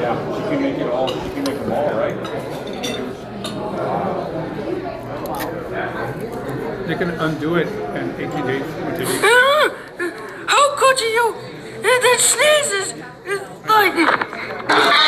Yeah, she can make it all. She can make them all, right? You can undo it in 18 days. How could you? That sneezes. It's like.